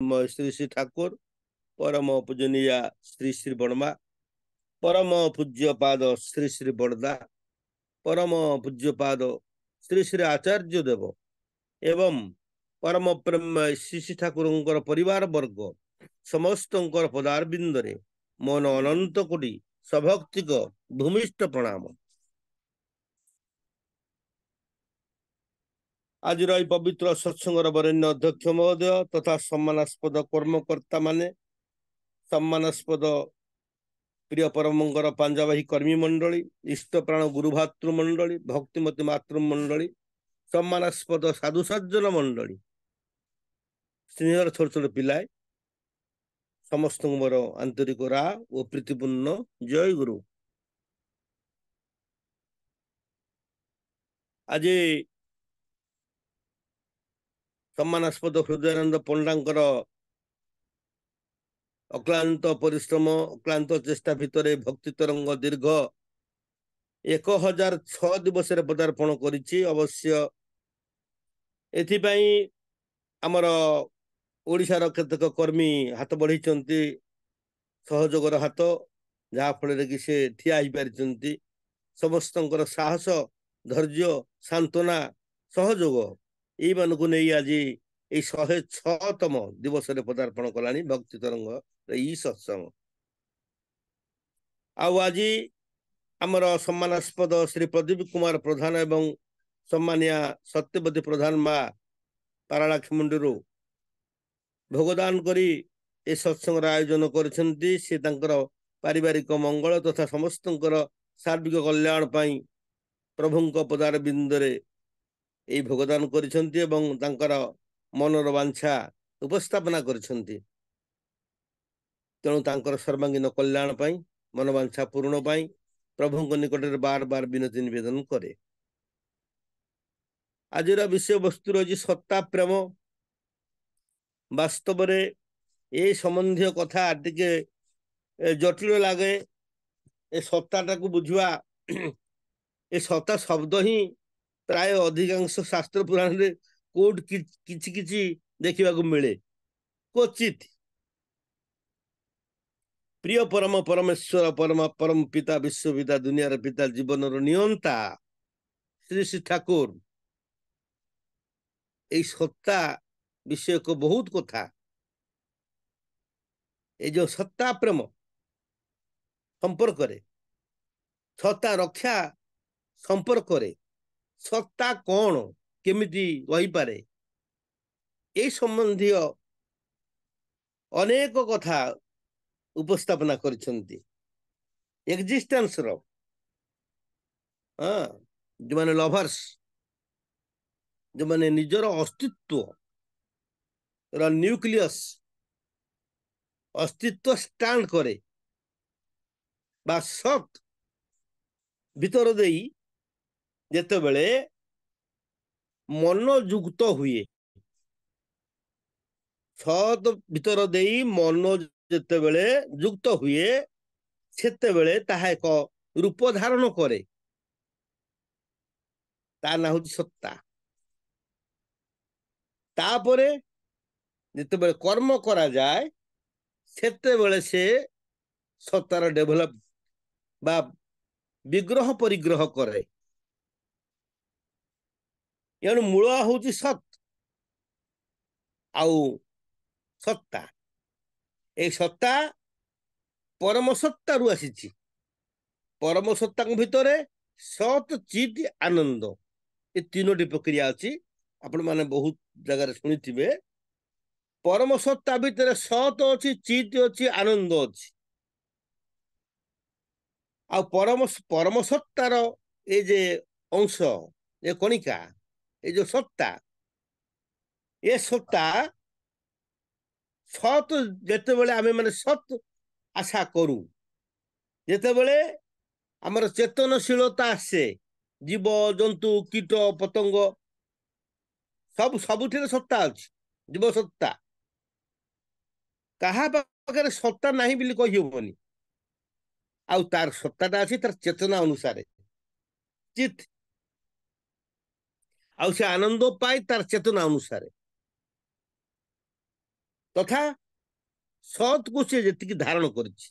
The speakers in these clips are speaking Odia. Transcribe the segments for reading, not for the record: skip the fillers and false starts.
श्री श्री ठाकुर, परम पूजनीया श्री श्री वर्मा, परम पूज्यपाद श्री श्री बड़दा, परम पूज्यपाद श्री श्री आचार्य देव एवं परम प्रेम श्री श्री ठाकुर परिवार वर्ग समस्त पदारविंदरे मन अनंत कोटि सभक्तिक भूमिष्ठ प्रणाम। आज पवित्र सत्संगर वरेण्य अध्यक्ष महोदय तथा सम्मानास्पद कर्मकर्ता माने, सम्मानास्पद प्रिय परमंगर पांजाबाही कर्मी मंडली, इष्टप्राण गुरुभातृ मंडली, भक्तिमती मातृ मंडली, सम्मानास्पद साधु सज्जन मंडली, स्नेहर छोट छोट पिलाए समस्त मोर आंतरिक रा और प्रीतिपूर्ण जय गुरु। आज सम्मानास्पद हृदयानंद पंडांकर अक्लांत परिश्रम अक्लांत चेष्टा भितर भक्ति तरंग दीर्घ 1006 दिवस पदार्पण करिछि। अवश्य एथिपाई आमर ओडिशार केतक कर्मी हाथ बढ़ी सहयोगर हाथ, जहा फल कि से ठिया हो पारि समस्त साहस धैर्य सांत्वना सहयोग यही आज ये 106तम दिवस पदार्पण कला भक्ति तरंग ई सत्संग। आज आमर सम्मानास्पद श्री प्रदीप कुमार प्रधान एवं सम्मानिया सत्यवती प्रधान माँ पारालाखी मुंडी भोगदान करी ए सत्संग आयोजन कर पारिवारिक मंगल तथा समस्त सार्विक कल्याण पाई प्रभु पदार बिंदरे ये भोगदान करिसेंती एवं तांकर मनर वांछा उपस्थापना करिसेंती। तेणु तांकर सर्वांगीन कल्याण पाई मनोवांछा पूर्ण पाई प्रभु निकट बार बार विनती निवेदन करे। आज विषय वस्तु रही सत्ता प्रेम। वास्तव रे ये संबंधी कथा टिके जटिल लगे। ए सत्ता को बुझवा ए सत्ता शब्द ही प्राय अधिकांश शास्त्र पुराण रे कोड किछि किछि देखिबा को मिले क्वचित। प्रिय परम परमेश्वर परम परम पिता विश्व पिता दुनिया पिता जीवन नियंता श्री श्री ठाकुर ए सत्ता विषय को बहुत कथा। ये जो सत्ता प्रेम संपर्क रे, सत्ता रक्षा संपर्क रे, सत्ता कौन केमिति रही पारे ए संबंधी अनेक कथा उपस्थापना करिसेंती। एक्जिस्टेंस रो जो माने लवर्स जो माने निजर अस्तित्व रो न्यूक्लियस अस्तित्व स्टैंड करे बा सत भीतर देई जेते बेले मन युक्त हुए, सत भीतर देई मन जेते बेले युक्त हुए सेते बेले ताहा एक रूप धारण करे, ता ना होची सत्ता। तापरे जेते बेले कर्म करा जाए सेते बेले से सत्तार डेभलप बा विग्रह परिग्रह करे। एणु मूल होची सत आउ सत्ता। ए सत्ता परम सत्ता रु आसीची। परम सत्ता भितर सत चित आनंद ये तीनोटी प्रक्रिया अच्छी। आपण माने बहुत जगह शुणिथिबे परम सत्ता भितर सत अच्छी चित अच्छी आनंद अच्छी। आ परम परम सत्तार ये जे अंश ये कणिका ये जो सत्ता ये सत्ता सत जेते बेले आमे माने सत आशा करू जेते बेले आमर चेतनशीलता आसे जीव जंतु कीट पतंग सब सबुठे सत्ता अच्छी जीव सत्ता कहा पाखे सत्ता नहीं बोली कहीबनी। आउ तार सत्ताटा अच्छी तार चेतना अनुसार चित आउ से आनंद पाए तार चेतना अनुसार। ତଥା ସତ୍କୁ ସେ ଯେତିକି ଧାରଣ କରିଛି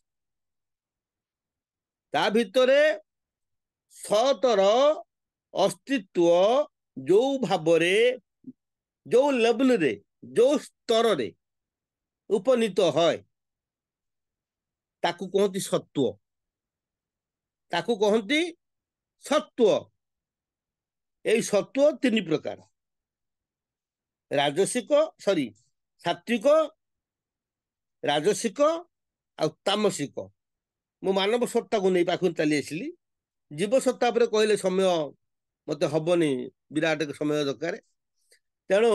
ତା ଭିତରେ ସତର ଅସ୍ତିତ୍ୱ ଯୋଉ ଭାବରେ ଯୋଉ ଲେବଲରେ ଯୋଉ ସ୍ତରରେ ଉପନୀତ হয় ତାକୁ କହନ୍ତି ସତ୍ୱ। ତାକୁ କହନ୍ତି ସତ୍ୱ। এই ସତ୍ୱ ତିନି ପ୍ରକାର ରାଜସିକ ସାତ୍विକ ରାଜସିକ ଆଉ ତାମସିକ। ମୁଁ ମାନବ ସତ୍ତାକୁ ନେଇ ପାଖକୁ ଚାଲି ଆସିଲି। ଜୀବ ସତ୍ତା ଉପରେ କହିଲେ ସମୟ ମତେ ହବନି, ବିରାଟ ସମୟ ଦରକାର। ତେଣୁ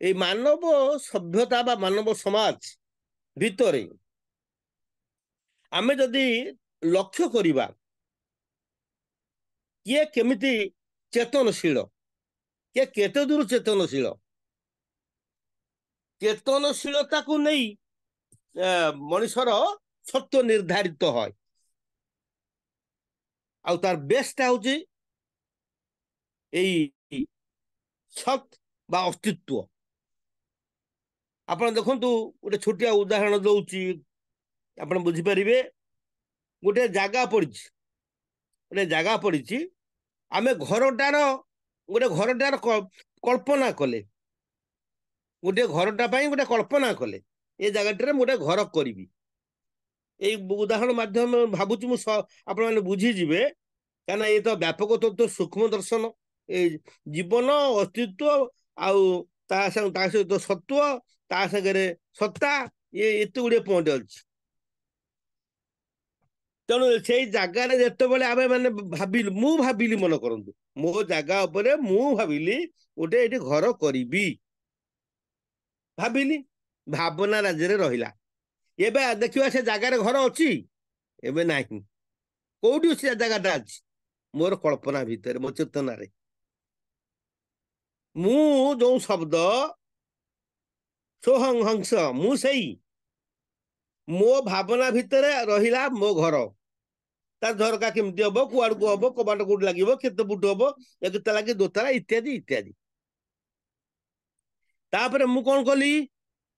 এই ମାନବ ସଭ୍ୟତା ବା ମାନବ ସମାଜ ଭିତରେ ଆମେ ଯଦି ଲକ୍ଷ୍ୟ କରିବା କିଏ କେମିତି ଚେତନଶୀଳ, କିଏ କେତେ ଦୂର ଚେତନଶୀଳ, ଚେତନଶୀଳତାକୁ ନେଇ ମଣିଷର ସତ୍ୟ ନିର୍ଦ୍ଧାରିତ হয়। ଆଉ ତାର ବେଶଟା ହଉଛି ଏଇ ସତ୍ ବା ଅସ୍ତିତ୍ୱ। ଆପଣ ଦେଖନ୍ତୁ ଗୋଟେ ଛୋଟିଆ ଉଦାହରଣ ଦଉଛି, ଆପଣ ବୁଝିପାରିବେ। ଗୋଟେ ଜାଗା ପଡିଛି, ଆମେ ଘରଟାର କଳ୍ପନା କଲେ, ଗୋଟେ ଘରଟା ପାଇଁ ଗୋଟେ କଳ୍ପନା କଲେ ଏ ଜାଗାଟାରେ ମୁଁ ଗୋଟେ ଘର କରିବି। ଏଇ ଉଦାହରଣ ମାଧ୍ୟମ ଭାବୁଛି ମୁଁ ଆପଣମାନେ ବୁଝିଯିବେ, କାହିଁକିନା ଏ ତ ବ୍ୟାପକ ତତ୍ତ୍ୱ ସୂକ୍ଷ୍ମ ଦର୍ଶନ। ଏଇ ଜୀବନ ଅସ୍ତିତ୍ୱ ଆଉ ତା ସହିତ ସତ୍ୱ, ତା ସାଙ୍ଗରେ ସତ୍ତା, ଏତେ ଗୁଡିଏ ପଏଣ୍ଟ ଅଛି। ତେଣୁ ସେଇ ଜାଗାରେ ଯେତେବେଳେ ଆମେ ମାନେ ମୁଁ ଭାବିଲି, ମନେ କରନ୍ତୁ ମୋ ଜାଗା ଉପରେ ମୁଁ ଭାବିଲି ଗୋଟେ ଏଠି ଘର କରିବି, ଭାବିଲି, ଭାବନା ରାଜ୍ୟରେ ରହିଲା। ଏବେ ଦେଖିବା ସେ ଜାଗାରେ ଘର ଅଛି? ଏବେ ନାହିଁ। କୋଉଠି ସେ ଜାଗାଟା ଅଛି? ମୋର କଳ୍ପନା ଭିତରେ, ମୋ ଚେତନାରେ। ମୁଁ ଯୋଉ ଶବ୍ଦ ସୋହଂ ହଂସ, ମୁଁ ସେଇ ମୋ ଭାବନା ଭିତରେ ରହିଲା ମୋ ଘର। ତାର ଝରକା କେମିତି ହବ, କୁଆଡକୁ ହବ, କବାଟ କୋଉଠି ଲାଗିବ, କେତେ ଫୁଟ ହବ, ଏକ ତାଲା କି ଦୋତାଲା, ଇତ୍ୟାଦି ଇତ୍ୟାଦି। ତାପରେ ମୁଁ କଣ କଲି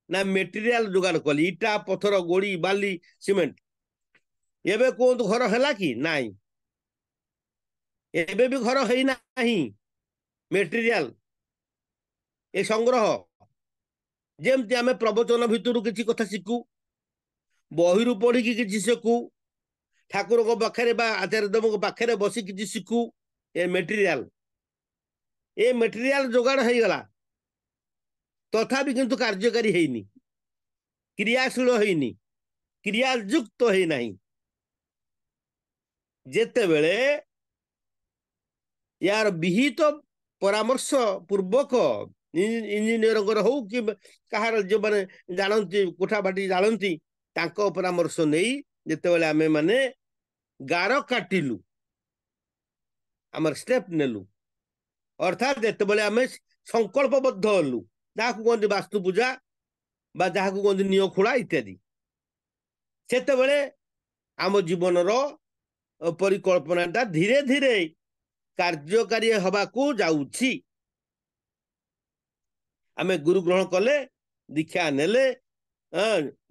ନା ମେଟେରିଆଲ ଯୋଗାଡ଼ କଲି, ଇଟା, ପଥର, ଗୋଡି, ବାଲି, ସିମେଣ୍ଟ। ଏବେ କୁହନ୍ତୁ ଘର ହେଲା କି? ନାଇଁ। ଏବେ ବି ଘର ହେଇନାହିଁ। ମେଟେରିଆଲ ଏ ସଂଗ୍ରହ, ଯେମିତି ଆମେ ପ୍ରବଚନ ଭିତରୁ କିଛି କଥା ଶିଖୁ, ବହିରୁ ପଢିକି କିଛି ଶିଖୁ, ଠାକୁରଙ୍କ ପାଖରେ ବା ଆଚାର୍ଯ୍ୟ ଦେବଙ୍କ ପାଖରେ ବସି କିଛି ଶିଖୁ, ଏ ମେଟେରିଆଲ ଯୋଗାଡ଼ ହେଇଗଲା, ତଥାପି କିନ୍ତୁ କାର୍ଯ୍ୟକାରୀ ହେଇନି, କ୍ରିୟାଶୀଳ ହେଇନି, କ୍ରିୟାଯୁକ୍ତ ହେଇନାହିଁ। ଯେତେବେଳେ ୟାର ବିହିତ ପରାମର୍ଶ ପୂର୍ବକ ଇଞ୍ଜିନିୟରଙ୍କର ହଉ କି କାହାର ଯୋଉମାନେ ଜାଣନ୍ତି, କୋଠାବାଟି ଜାଣନ୍ତି, ତାଙ୍କ ପରାମର୍ଶ ନେଇ ଯେତେବେଳେ ଆମେ ମାନେ ଗାର କାଟିଲୁ, ଆମର ଷ୍ଟେପ ନେଲୁ, ଅର୍ଥାତ୍ ଯେତେବେଳେ ଆମେ ସଂକଳ୍ପବଦ୍ଧ ହେଲୁ, ଯାହାକୁ କୁହନ୍ତି ବାସ୍ତୁ ପୂଜା ବା ଯାହାକୁ କୁହନ୍ତି ନିୟଖୋଳା ଇତ୍ୟାଦି, ସେତେବେଳେ ଆମ ଜୀବନର ପରିକଳ୍ପନାଟା ଧୀରେ ଧୀରେ କାର୍ଯ୍ୟକାରୀ ହବାକୁ ଯାଉଛି। ଆମେ ଗୁରୁ ଗ୍ରହଣ କଲେ, ଦୀକ୍ଷା ନେଲେ,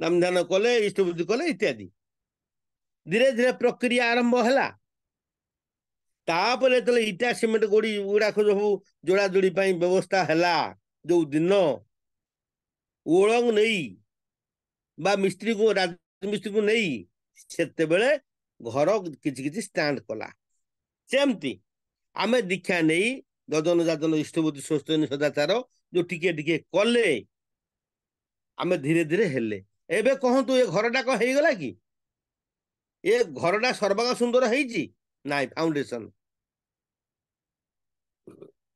ନାମ ଧ୍ୟାନ କଲେ, ଇଷ୍ଟବୃତ୍ତି କଲେ ଇତ୍ୟାଦି, ଧୀରେ ଧୀରେ ପ୍ରକ୍ରିୟା ଆରମ୍ଭ ହେଲା। ତାପରେ ଯେତେବେଳେ ଇଟା ସିମେଣ୍ଟ ଗୋଡି ଗୁଡାକ ସବୁ ଯୋଡା ଯୋଡି ପାଇଁ ବ୍ୟବସ୍ଥା ହେଲା, ଯୋଉ ଦିନ ଓଳଙ୍ଗ ନେଇ ବା ମିସ୍ତ୍ରୀକୁ, ରାଜମିସ୍ତ୍ରୀକୁ ନେଇ ସେତେବେଳେ ଘର କିଛି କିଛି ଷ୍ଟାଣ୍ଡ କଲା। ସେମିତି ଆମେ ଦୀକ୍ଷା ନେଇ ଯଜନ ଯାଜନ ଇଷ୍ଟବୃତ୍ତି ସ୍ୱସ୍ତିକ ସଦାଚାର ଯୋଉ ଟିକେ ଟିକେ କଲେ, ଆମେ ଧୀରେ ଧୀରେ ହେଲେ। ଏବେ କହନ୍ତୁ ଏ ଘରଟା କଣ ହେଇଗଲା କି? ଏ ଘରଟା ସର୍ବାଙ୍ଗ ସୁନ୍ଦର ହେଇଛି? ନାଇଁ, ଫାଉଣ୍ଡେସନ।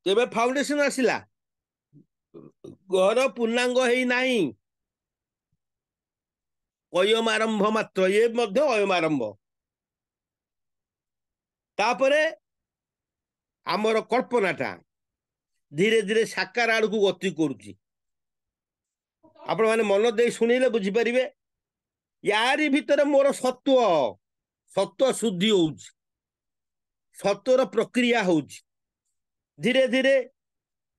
କେବେ ଫାଉଣ୍ଡେସନ ଆସିଲା? ଘର ପୂର୍ଣ୍ଣାଙ୍ଗ ହେଇନାହିଁ, ଅୟମ ଆରମ୍ଭ ମାତ୍ର, ଏ ମଧ୍ୟ ଅୟମ ଆରମ୍ଭ। ତାପରେ ଆମର କଳ୍ପନାଟା ଧୀରେ ଧୀରେ ସାକାର ଆଡକୁ ଗତି କରୁଛି। ଆପଣ ମାନେ ମନ ଦେଇ ଶୁଣିଲେ ବୁଝିପାରିବେ। ୟାରି ଭିତରେ ମୋର ସତ୍ୱ ଶୁଦ୍ଧି ହଉଛି, ସତ୍ୱର ପ୍ରକ୍ରିୟା ହଉଛି। ଧୀରେ ଧୀରେ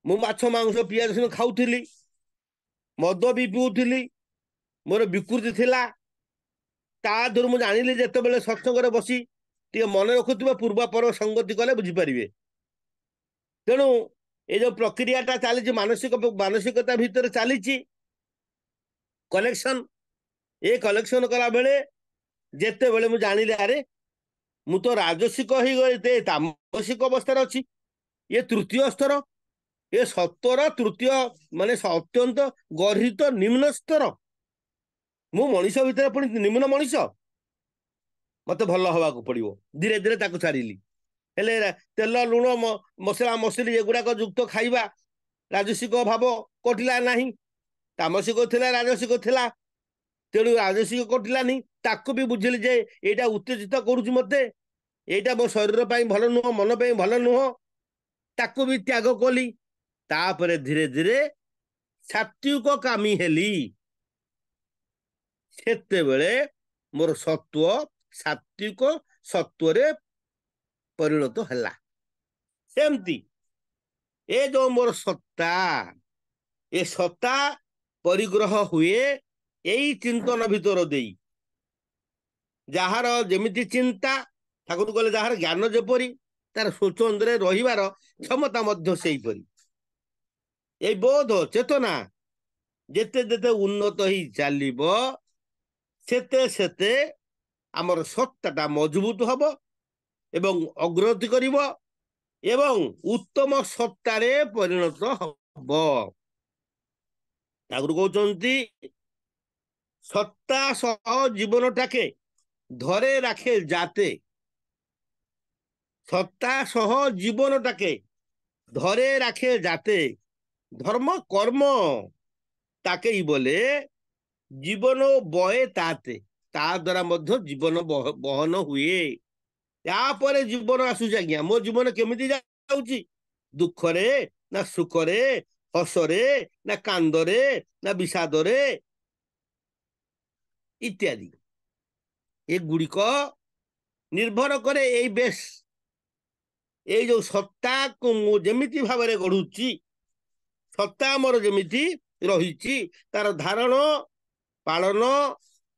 ମୁଁ ମାଛ ମାଂସ ପିଆଜ ରସୁଣ ଖାଉଥିଲି, ମଦ ବି ପିଉଥିଲି, ମୋର ବିକୃତି ଥିଲା। ତା ଦେହରୁ ମୁଁ ଜାଣିଲି ଯେତେବେଳେ ସତ୍ସଙ୍ଗରେ ବସି ଟିକେ ମନେ ରଖୁଥିବ ପୂର୍ବାପର ସଂଗତି କଲେ ବୁଝିପାରିବେ। ତେଣୁ ଏ ଯୋଉ ପ୍ରକ୍ରିୟାଟା ଚାଲିଛି ମାନସିକତା ଭିତରେ ଚାଲିଛି କଲେକ୍ସନ, ଏ କଲେକ୍ସନ କଲା ବେଳେ ଯେତେବେଳେ ମୁଁ ଜାଣିଲି ଆରେ ମୁଁ ତ ରାଜସିକ ହେଇଗଲି, ତାମସିକ ଅବସ୍ଥାରେ ଅଛି, ଏ ତୃତୀୟ ସ୍ତର, ଏ ସତ୍ୱର ତୃତୀୟ ମାନେ ଅତ୍ୟନ୍ତ ଗର୍ହିତ ନିମ୍ନ ସ୍ତର। ମୁଁ ମଣିଷ ଭିତରେ ପୁଣି ନିମ୍ନ ମଣିଷ, ମତେ ଭଲ ହବାକୁ ପଡିବ। ଧୀରେ ଧୀରେ ତାକୁ ଛାଡ଼ିଲି। ହେଲେ ତେଲ ଲୁଣ ମସଲା ମସଲି ଏଗୁଡାକ ଯୁକ୍ତ ଖାଇବା ରାଜସିକ ଭାବ କଟିଲା ନାହିଁ, ତାମସିକ ଥିଲା ରାଜସିକ ଥିଲା। ତେଣୁ ରାଜସିକ କଟିଲାନି, ତାକୁ ବି ବୁଝିଲି ଯେ ଏଇଟା ଉତ୍ତେଜିତ କରୁଛି ମତେ, ଏଇଟା ମୋ ଶରୀର ପାଇଁ ଭଲ ନୁହଁ, ମନ ପାଇଁ ଭଲ ନୁହଁ, ତାକୁ ବି ତ୍ୟାଗ କଲି। ତାପରେ ଧୀରେ ଧୀରେ ସାତ୍ଵିକ କାମୀ ହେଲି। ସେତେବେଳେ ମୋର ସତ୍ୱ ସାତ୍ଵିକ ସତ୍ୱରେ ପରିଣତ ହେଲା। ସେମିତି ଏ ଯୋଉ ମୋର ସତ୍ତା, ଏ ସତ୍ତା ପରିଗ୍ରହ ହୁଏ ଏଇ ଚିନ୍ତନ ଭିତର ଦେଇ। ଯାହାର ଯେମିତି ଚିନ୍ତା, ଠାକୁର କହିଲେ ଯାହାର ଜ୍ଞାନ ଯେପରି ତାର ସ୍ୱଚ୍ଛନ୍ଦରେ ରହିବାର କ୍ଷମତା ମଧ୍ୟ ସେଇପରି। ଏଇ ବୋଧ ଚେତନା ଯେତେ ଯେତେ ଉନ୍ନତ ହେଇ ଚାଲିବ ସେତେ ସେତେ ଆମର ସତ୍ତାଟା ମଜବୁତ ହବ ଏବଂ ଅଗ୍ରଗତି କରିବ ଏବଂ ଉତ୍ତମ ସତ୍ତାରେ ପରିଣତ ହବ। ଠାକୁର କହୁଛନ୍ତି ସତ୍ତା ସହ ଜୀବନଟାকে ধরে রাখে যাতে, সত্তা সহ জীবনটাকে ধরে রাখে যাতে ধর্ম কর্ম তাকেই বলে জীবন বয়ে তাতে। ତା ଦ୍ୱାରା ମଧ୍ୟ ଜୀବନ ବହନ ହୁଏ। ତାପରେ ଜୀବନ ଆସୁଛି। ଆଜ୍ଞା ମୋ ଜୀବନ କେମିତି ଯାଉଛି? ଦୁଃଖରେ ନା ସୁଖରେ, ହସରେ ନା କାନ୍ଦରେ ନା ବିଷାଦରେ ଇତ୍ୟାଦି। ଏଗୁଡ଼ିକ ନିର୍ଭର କରେ ଏଇ ବେଶ, ଏଇ ଯୋଉ ସତ୍ତାକୁ ମୁଁ ଯେମିତି ଭାବରେ ଗଢୁଛି, ସତ୍ତା ମୋର ଯେମିତି ରହିଛି, ତାର ଧାରଣ ପାଳନ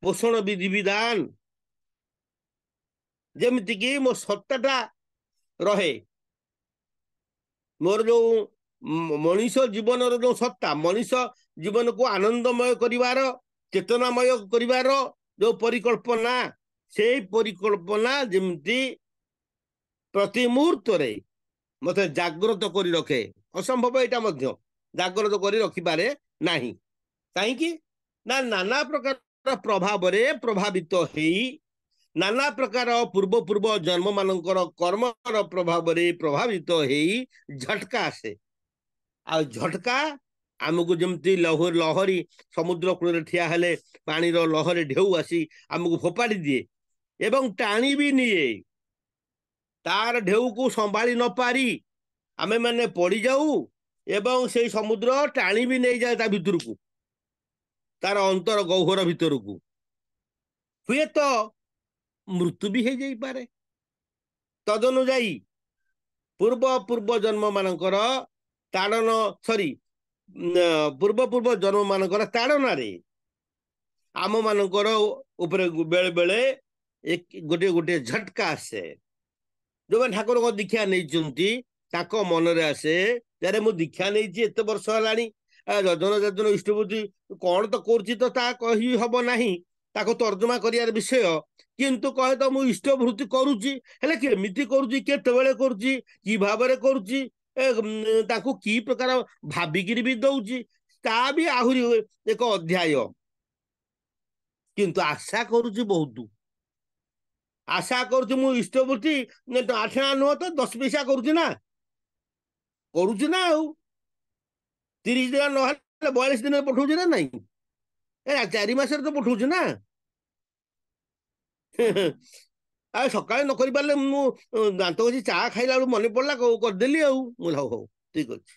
ପୋଷଣ ବିଧିବିଧାନ ଯେମିତିକି ମୋ ସତ୍ତାଟା ରହେ। ମୋର ଯୋଉ ମଣିଷ ଜୀବନର ଯୋଉ ସତ୍ତା, ମଣିଷ ଜୀବନକୁ ଆନନ୍ଦମୟ କରିବାର, ଚେତନାମୟ କରିବାର ଯୋଉ ପରିକଳ୍ପନା, ସେଇ ପରିକଳ୍ପନା ଯେମିତି ପ୍ରତି ମୁହୂର୍ତ୍ତରେ ମତେ ଜାଗ୍ରତ କରି ରଖେ। ଅସମ୍ଭବ ଏଇଟା ମଧ୍ୟ ଜାଗ୍ରତ କରି ରଖିପାରେ ନାହିଁ। କାହିଁକି ନା ନାନା ପ୍ରକାର ପ୍ରଭାବରେ ପ୍ରଭାବିତ ହେଇ, ନାନା ପ୍ରକାର ପୂର୍ବ ଜନ୍ମ ମାନଙ୍କର କର୍ମର ପ୍ରଭାବରେ ପ୍ରଭାବିତ ହେଇ ଝଟକା ଆସେ। ଆଉ ଝଟକା ଆମକୁ ଯେମିତି ଲହରୀ ସମୁଦ୍ର କୂଳରେ ଠିଆ ହେଲେ ପାଣିର ଲହରୀ ଢେଉ ଆସି ଆମକୁ ଫୋପାଡ଼ି ଦିଏ ଏବଂ ଟାଣି ବି ନିଏ। ତାର ଢେଉକୁ ସମ୍ଭାଳି ନ ପାରି ଆମେ ମାନେ ପଡିଯାଉ ଏବଂ ସେଇ ସମୁଦ୍ର ଟାଣି ବି ନେଇଯାଏ ତା ଭିତରକୁ, ତାର ଅନ୍ତର ଗହ୍ୱର ଭିତରକୁ। ହୁଏତ ମୃତ୍ୟୁ ବି ହେଇଯାଇପାରେ। ତଦନୁଯାୟୀ ପୂର୍ବ ଜନ୍ମ ମାନଙ୍କର ତାଡ଼ନ ପୂର୍ବ ଜନ୍ମ ମାନଙ୍କର ତାଡ଼ନାରେ ଆମ ମାନଙ୍କର ଉପରେ ବେଳେ ବେଳେ ଗୋଟିଏ ଝଟକା ଆସେ। ଯୋଉମାନେ ଠାକୁରଙ୍କ ଦୀକ୍ଷା ନେଇଛନ୍ତି ତାଙ୍କ ମନରେ ଆସେ, ଯାରେ ମୁଁ ଦୀକ୍ଷା ନେଇଛି ଏତେ ବର୍ଷ ହେଲାଣି, ଯଜନ ଇଷ୍ଟବୃତ୍ତି କଣ ତ କରୁଛି ତ ତା କହି ହବ ନାହିଁ, ତାକୁ ତର୍ଜମା କରିବାର ବିଷୟ। କିନ୍ତୁ କହେ ତ ମୁଁ ଇଷ୍ଟବୃତ୍ତି କରୁଛି, ହେଲେ କେମିତି କରୁଛି, କେତେବେଳେ କରୁଛି, କି ଭାବରେ କରୁଛି, ତାକୁ କି ପ୍ରକାର ଭାବିକିରି ବି ଦଉଛି, ତା ବି ଆହୁରି ଏକ ଅଧ୍ୟାୟ। କିନ୍ତୁ ଆଶା କରୁଛି ବହୁତ, ଆଶା କରୁଛି ମୁଁ ଇଷ୍ଟବୃତ୍ତି 8 ଆଣା ନୁହଁ ତ 10 ପଇସା କରୁଛି ନା, କରୁଛି ନା। ଆଉ 30 ଦିନ ନହେଲେ 42 ଦିନରେ ପଠଉଛି ନା ନାଇଁ, 4 ମାସରେ ତ ପଠଉଛି ନା। ଆଉ ସକାଳେ ନ କରି ପାରିଲେ ମୁଁ ଦାନ୍ତ ଘଷି ଚା ଖାଇଲା ବେଳକୁ ମନେ ପଡିଲା କରିଦେଲି। ଆଉ ମୁଁ ହଉ ହଉ ଠିକ ଅଛି।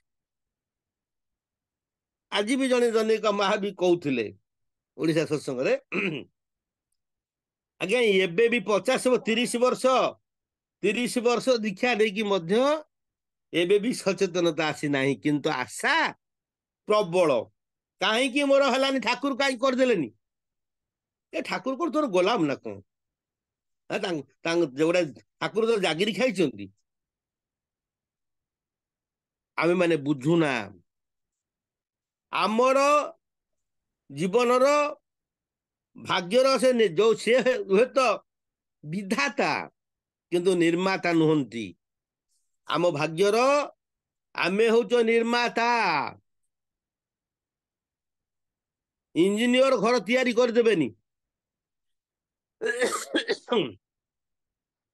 ଆଜି ବି ଜଣେ ଜନୈକ ମହା ବି କହୁଥିଲେ ଓଡିଶା ସତ୍ସଙ୍ଗରେ, ଆଜ୍ଞା ଏବେ ବି 30 ବର୍ଷ ଦୀକ୍ଷା ନେଇକି ମଧ୍ୟ ଏବେ ବି ସଚେତନତା ଆସିନାହିଁ, କିନ୍ତୁ ଆଶା ପ୍ରବଳ। କାହିଁକି ମୋର ହେଲାନି, ଠାକୁର କାହିଁକି କରିଦେଲେନି? ଏ ଠାକୁର କଣ ତୋର ଗୋଲାମ ନା କଣ? ଯୋଉଟା ଠାକୁର ତ ଜାଗିରି ଖାଇଛନ୍ତି। ଆମେ ମାନେ ବୁଝୁନା ଆମର ଜୀବନର ଭାଗ୍ୟର ଯୋଉ ସେ ହୁଏତ ବିଧାତା କିନ୍ତୁ ନିର୍ମାତା ନୁହନ୍ତି। ଆମ ଭାଗ୍ୟର ଆମେ ହଉଛ ନିର୍ମାତା। ଇଞ୍ଜିନିୟର ଘର ତିଆରି କରିଦେବେନି।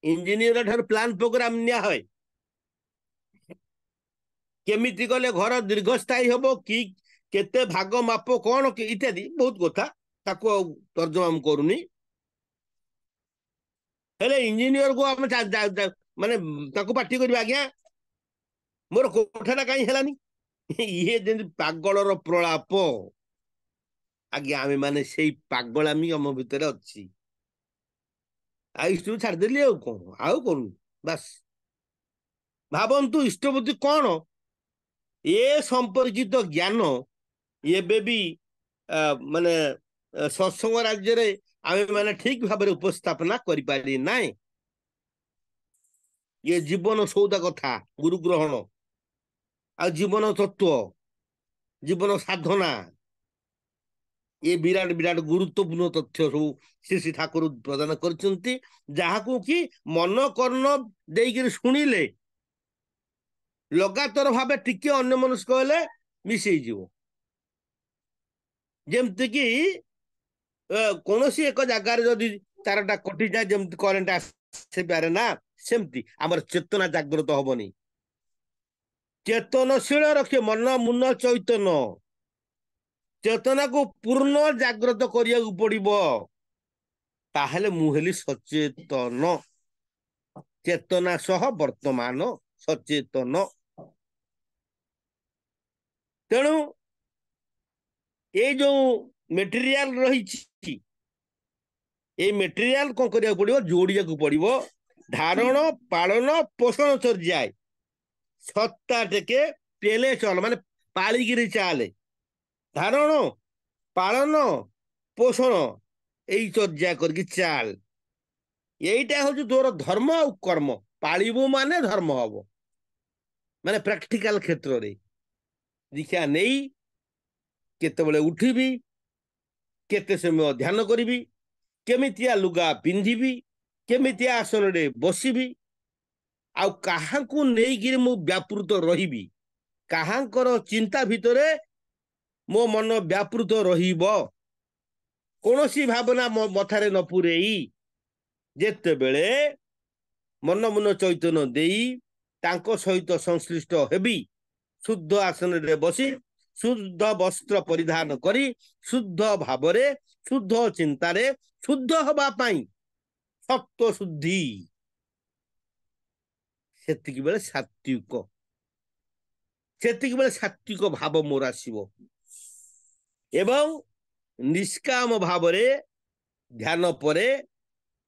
ଇଞ୍ଜିନିୟର ଠାରୁ ପ୍ଲାନ ପ୍ରୋଗ୍ରାମ ନିଆ ହୁଏ। କେମିତି କଲେ ଘର ଦୀର୍ଘସ୍ଥାୟୀ ହବ କି କେତେ ଭାଗ ମାପ କଣ ଇତ୍ୟାଦି ବହୁତ କଥା ତାକୁ ଆଉ ତର୍ଜମା ମୁଁ କରୁନି। ହେଲେ ଇଞ୍ଜିନିୟର କୁ ଆମେ ମାନେ ତାକୁ ପାଟି କରିବା ଆଜ୍ଞା ମୋର କୋଠାଟା କାହିଁ ହେଲାନି। ଇଏ ଯେମିତି ପାଗଳର ପ୍ରଳାପ। ଆଜ୍ଞା ଆମେ ମାନେ ସେଇ ପାଗଳାମି ଆମ ଭିତରେ ଅଛି। ଆଉ ଇଷ୍ଟକୁ ଛାଡିଦେଲି ଆଉ କଣ ଆଉ କରୁନି ବାସ୍। ଭାବନ୍ତୁ ଇଷ୍ଟବୃତ୍ତି କଣ ଏ ସମ୍ପର୍କିତ ଜ୍ଞାନ ଏବେ ବି ମାନେ ସତ୍ସଙ୍ଗ ରାଜ୍ୟରେ ଆମେ ମାନେ ଠିକ ଭାବରେ ଉପସ୍ଥାପନା କରିପାରି ନାହିଁ। ଇଏ ଜୀବନ ସଉଦା କଥା ଗୁରୁ ଗ୍ରହଣ ଆଉ ଜୀବନ ତତ୍ଵ ଜୀବନ ସାଧନା ଏ ବିରାଟ ବିରାଟ ଗୁରୁତ୍ୱପୂର୍ଣ୍ଣ ତଥ୍ୟ ସବୁ ଶ୍ରୀ ଶ୍ରୀ ଠାକୁର ପ୍ରଦାନ କରିଛନ୍ତି। ଯାହାକୁ କି ମନ କର୍ଣ୍ଣ ଦେଇକିରି ଶୁଣିଲେ ଲଗାତାର ଭାବେ ଟିକେ ଅନ୍ୟମନସ୍କ ହେଲେ ମିସ୍ ହେଇଯିବ। ଯେମିତି କିି କୌଣସି ଏକ ଜାଗାରେ ଯଦି ତାରଟା କଟିଯାଏ ଯେମିତି କରେଣ୍ଟ ଆସିପାରେ ନା ସେମିତି ଆମର ଚେତନା ଜାଗ୍ରତ ହବନି। ଚେତନଶୀଳ ରଖେ ମନ ମୁନ ଚୈତନ ଚେତନାକୁ ପୂର୍ଣ୍ଣ ଜାଗ୍ରତ କରିବାକୁ ପଡିବ। ତାହେଲେ ମୁଁ ହେଲି ସଚେତନ। ଚେତନା ସହ ବର୍ତ୍ତମାନ ସଚେତନ। ତେଣୁ ଏଇ ଯୋଉ ମେଟେରିଆଲ ରହିଛି ଏଇ ମେଟେରିଆଲ କଣ କରିବାକୁ ପଡିବ ଯୋଡିବାକୁ ପଡିବ। ଧାରଣ ପାଳନ ପୋଷଣ ଚର୍ଯ୍ୟାୟ ସତ୍ତା ଟେକେ ପେଲେ ଚଲ ମାନେ ପାଳିକିରି ଚାଲେ। ଧାରଣ ପାଳନ ପୋଷଣ ଏଇ ଚର୍ଯ୍ୟା କରିକି ଚାଲ। ଏଇଟା ହଉଛି ତୋର ଧର୍ମ ଆଉ କର୍ମ ପାଳିବୁ ମାନେ ଧର୍ମ ହବ। ମାନେ ପ୍ରାକ୍ଟିକାଲ କ୍ଷେତ୍ରରେ ଦୀକ୍ଷା ନେଇ କେତେବେଳେ ଉଠିବି କେତେ ସମୟ ଧ୍ୟାନ କରିବି କେମିତିଆ ଲୁଗା ପିନ୍ଧିବି କେମିତିଆ ଆସନରେ ବସିବି ଆଉ କାହାକୁ ନେଇକିରି ମୁଁ ବ୍ୟାପୃତ ରହିବି କାହାଙ୍କର ଚିନ୍ତା ଭିତରେ ମୋ ମନ ବ୍ୟାପୃତ ରହିବ କୌଣସି ଭାବନା ମୋ ମଥାରେ ନ ପୂରେଇ ଯେତେବେଳେ ମନ ମୁନ ଚୈତନ୍ୟ ଦେଇ ତାଙ୍କ ସହିତ ସଂଶ୍ଳିଷ୍ଟ ହେବି ଶୁଦ୍ଧ ଆସନରେ ବସି ଶୁଦ୍ଧ ବସ୍ତ୍ର ପରିଧାନ କରି ଶୁଦ୍ଧ ଭାବରେ ଶୁଦ୍ଧ ଚିନ୍ତାରେ ଶୁଦ୍ଧ ହବା ପାଇଁ ସତ୍ଵ ଶୁଦ୍ଧି ସେତିକି ବେଳେ ସାତ୍ଵିକ ସେତିକି ବେଳେ ସାତ୍ଵିକ ଭାବ ମୋର ଆସିବ ଏବଂ ନିଷ୍କାମ ଭାବରେ ଧ୍ୟାନ ପରେ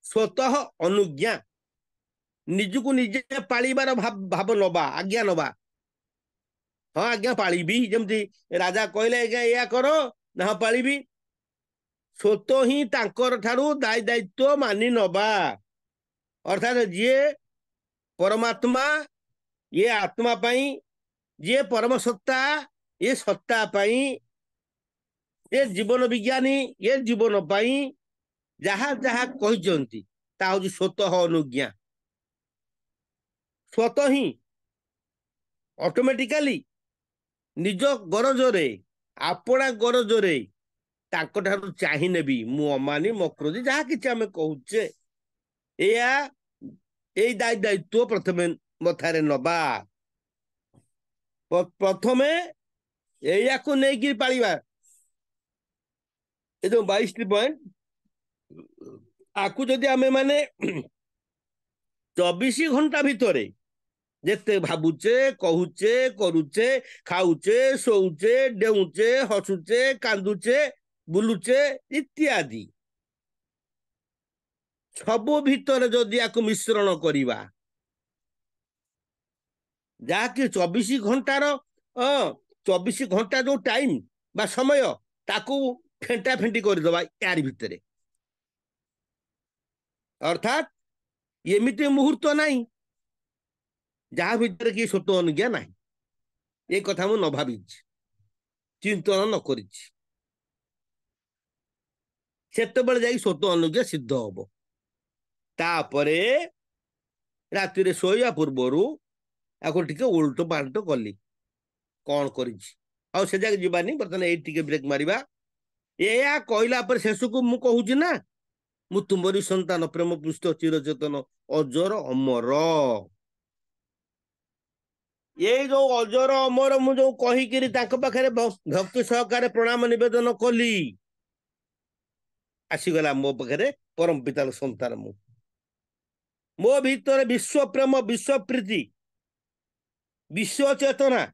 ସ୍ୱତଃ ଅନୁଜ୍ଞା ନିଜକୁ ନିଜେ ପାଳିବାର ଭାବ ନବା ଆଜ୍ଞା ନବା ହଁ ଆଜ୍ଞା ପାଳିବି ଯେମିତି ରାଜା କହିଲେ ଆଜ୍ଞା ଏଇଆ କର ନା ହଁ ପାଳିବି ସ୍ୱତ ହିଁ ତାଙ୍କର ଠାରୁ ଦାୟ ଦାୟିତ୍ୱ ମାନି ନବା ଅର୍ଥାତ ଯିଏ ପରମାତ୍ମା ଇଏ ଆତ୍ମା ପାଇଁ ଯିଏ ପରମ ସତ୍ତା ଏ ସତ୍ତା ପାଇଁ ଏ ଜୀବନ ବିଜ୍ଞାନୀ ଏ ଜୀବନ ପାଇଁ ଯାହା ଯାହା କହିଛନ୍ତି ତା ହଉଛି ସ୍ୱତଃ ଅନୁଜ୍ଞା ସ୍ୱତଃ ହିଁ ଅଟୋମେଟିକାଲି ନିଜ ଗରଜରେ ଆପଣା ଗରଜରେ ତାଙ୍କ ଠାରୁ ଚାହିଁ ନେବି ମୁଁ ଅମାନି ମକ୍ରୋଧି ଯାହା କିଛି ଆମେ କହୁଛେ ଏଇଆ ଏଇ ଦାୟିତ୍ୱ ପ୍ରଥମେ ମଥାରେ ନବା ପ୍ରଥମେ ଏଇଆକୁ ନେଇକି ପାଳିବା ଏ ଯୋଉ 22ଟି ପଏଣ୍ଟ ଆକୁ ଯଦି ଆମେ ମାନେ 24 ଘଣ୍ଟା ଭିତରେ ଯେତେ ଭାବୁଛେ କହୁଛେ କରୁଛେ ଖାଉଛେ ଶୋଉଛେ ଡେଉଁଛେ ହସୁଛେ କାନ୍ଦୁଛେ ବୁଲୁଛେ ଇତ୍ୟାଦି ସବୁ ଭିତରେ ଯଦି ଆକୁ ମିଶ୍ରଣ କରିବା ଯାହାକି 24 ଘଣ୍ଟାର 24 ଘଣ୍ଟା ଯୋଉ ଟାଇମ ବା ସମୟ ତାକୁ ଫେଣ୍ଟା ଫେଣ୍ଟି କରିଦବା ୟାରି ଭିତରେ अर्थात एमिति मुहूर्त नहीं जहाँ भितर कि स्वत अनुज्ञा ना ये कथा मु न भावी चिंतन न कर स्वत अनुज्ञा सिद्ध हम तापरे राति शोया पूर्वर आपको टिके उल्ट पाल्ट कली कौन कर से जाके जीवानी बर्तमान ये ब्रेक मारिबा या कहला शेष को मु कहूँ ना मु तुम्हारी संतान प्रेम पृष्ठ चिरचेतन अजर अमर ये जो अजर अमर मु जो कहीकि पाखे भक्ति सहकार प्रणाम निवेदन कली आसीगला मो पाखे परम पितार संतान मो भीतर विश्व प्रेम विश्व प्रीति विश्व चेतना